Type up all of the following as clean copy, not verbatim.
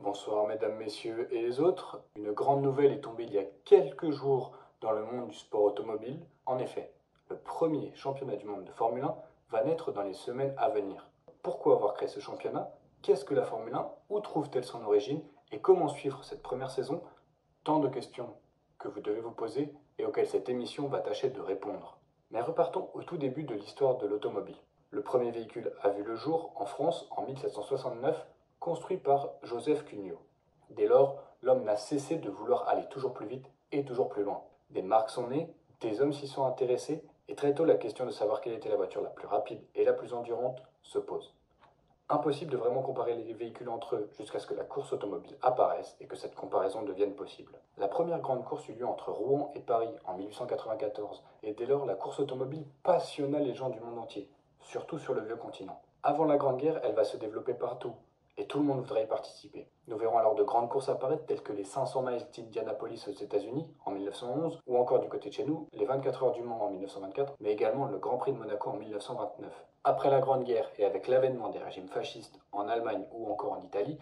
Bonsoir mesdames, messieurs et les autres. Une grande nouvelle est tombée il y a quelques jours dans le monde du sport automobile. En effet, le premier championnat du monde de Formule 1 va naître dans les semaines à venir. Pourquoi avoir créé ce championnat? Qu'est-ce que la Formule 1? Où trouve-t-elle son origine? Et comment suivre cette première saison? Tant de questions que vous devez vous poser et auxquelles cette émission va tâcher de répondre. Mais repartons au tout début de l'histoire de l'automobile. Le premier véhicule a vu le jour en France en 1769, construit par Joseph Cugnot. Dès lors, l'homme n'a cessé de vouloir aller toujours plus vite et toujours plus loin. Des marques sont nées, des hommes s'y sont intéressés, et très tôt la question de savoir quelle était la voiture la plus rapide et la plus endurante se pose. Impossible de vraiment comparer les véhicules entre eux jusqu'à ce que la course automobile apparaisse et que cette comparaison devienne possible. La première grande course eut lieu entre Rouen et Paris en 1894, et dès lors la course automobile passionna les gens du monde entier, surtout sur le vieux continent. Avant la Grande Guerre, elle va se développer partout, et tout le monde voudrait y participer. Nous verrons alors de grandes courses apparaître telles que les 500 miles d'Indianapolis aux États-Unis en 1911, ou encore du côté de chez nous, les 24 heures du Mans en 1924, mais également le Grand Prix de Monaco en 1929. Après la Grande Guerre et avec l'avènement des régimes fascistes en Allemagne ou encore en Italie,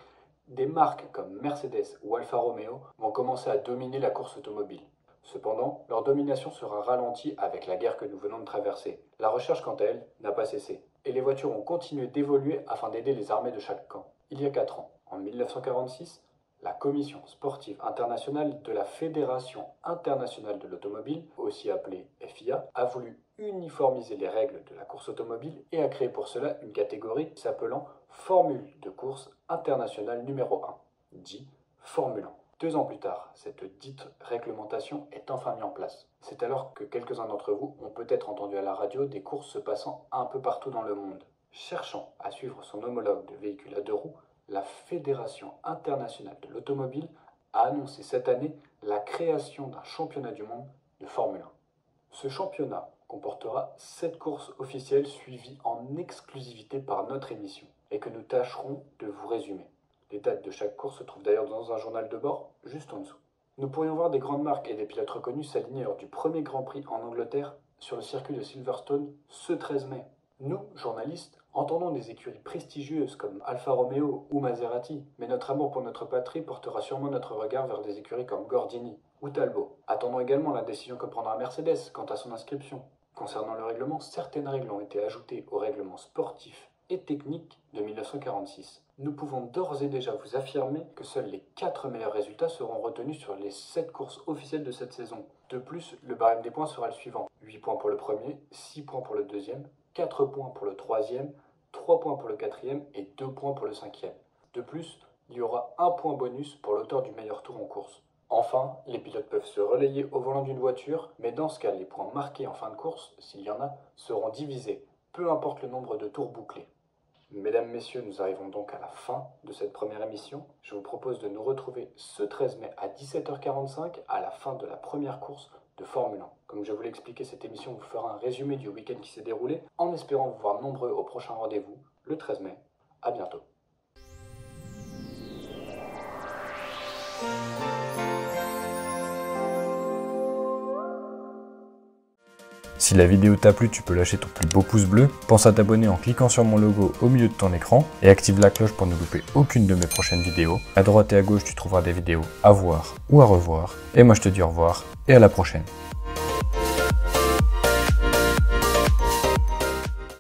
des marques comme Mercedes ou Alfa Romeo vont commencer à dominer la course automobile. Cependant, leur domination sera ralentie avec la guerre que nous venons de traverser. La recherche, quant à elle, n'a pas cessé, et les voitures ont continué d'évoluer afin d'aider les armées de chaque camp. Il y a 4 ans, en 1946, la Commission sportive internationale de la Fédération internationale de l'automobile, aussi appelée FIA, a voulu uniformiser les règles de la course automobile et a créé pour cela une catégorie s'appelant Formule de course internationale numéro 1, dit Formule 1. 2 ans plus tard, cette dite réglementation est enfin mise en place. C'est alors que quelques-uns d'entre vous ont peut-être entendu à la radio des courses se passant un peu partout dans le monde. Cherchant à suivre son homologue de véhicule à 2 roues, la Fédération internationale de l'automobile a annoncé cette année la création d'un championnat du monde de Formule 1. Ce championnat comportera 7 courses officielles suivies en exclusivité par notre émission et que nous tâcherons de vous résumer. Les dates de chaque course se trouvent d'ailleurs dans un journal de bord juste en dessous. Nous pourrions voir des grandes marques et des pilotes reconnus s'aligner lors du premier Grand Prix en Angleterre sur le circuit de Silverstone ce 13 mai. Nous, journalistes, entendons des écuries prestigieuses comme Alfa Romeo ou Maserati, mais notre amour pour notre patrie portera sûrement notre regard vers des écuries comme Gordini ou Talbot. Attendons également la décision que prendra Mercedes quant à son inscription. Concernant le règlement, certaines règles ont été ajoutées au règlement sportif et technique de 1946. Nous pouvons d'ores et déjà vous affirmer que seuls les 4 meilleurs résultats seront retenus sur les 7 courses officielles de cette saison. De plus, le barème des points sera le suivant: 8 points pour le premier, 6 points pour le deuxième, 4 points pour le troisième, 3 points pour le quatrième et 2 points pour le cinquième. De plus, il y aura 1 point bonus pour l'auteur du meilleur tour en course. Enfin, les pilotes peuvent se relayer au volant d'une voiture, mais dans ce cas, les points marqués en fin de course, s'il y en a, seront divisés, peu importe le nombre de tours bouclés. Mesdames, Messieurs, nous arrivons donc à la fin de cette première émission. Je vous propose de nous retrouver ce 13 mai à 17h45 à la fin de la première course de Formule 1. Comme je vous l'ai expliqué, cette émission vous fera un résumé du week-end qui s'est déroulé, en espérant vous voir nombreux au prochain rendez-vous, le 13 mai. À bientôt. Si la vidéo t'a plu, tu peux lâcher ton plus beau pouce bleu, pense à t'abonner en cliquant sur mon logo au milieu de ton écran et active la cloche pour ne louper aucune de mes prochaines vidéos. À droite et à gauche, tu trouveras des vidéos à voir ou à revoir. Et moi je te dis au revoir et à la prochaine.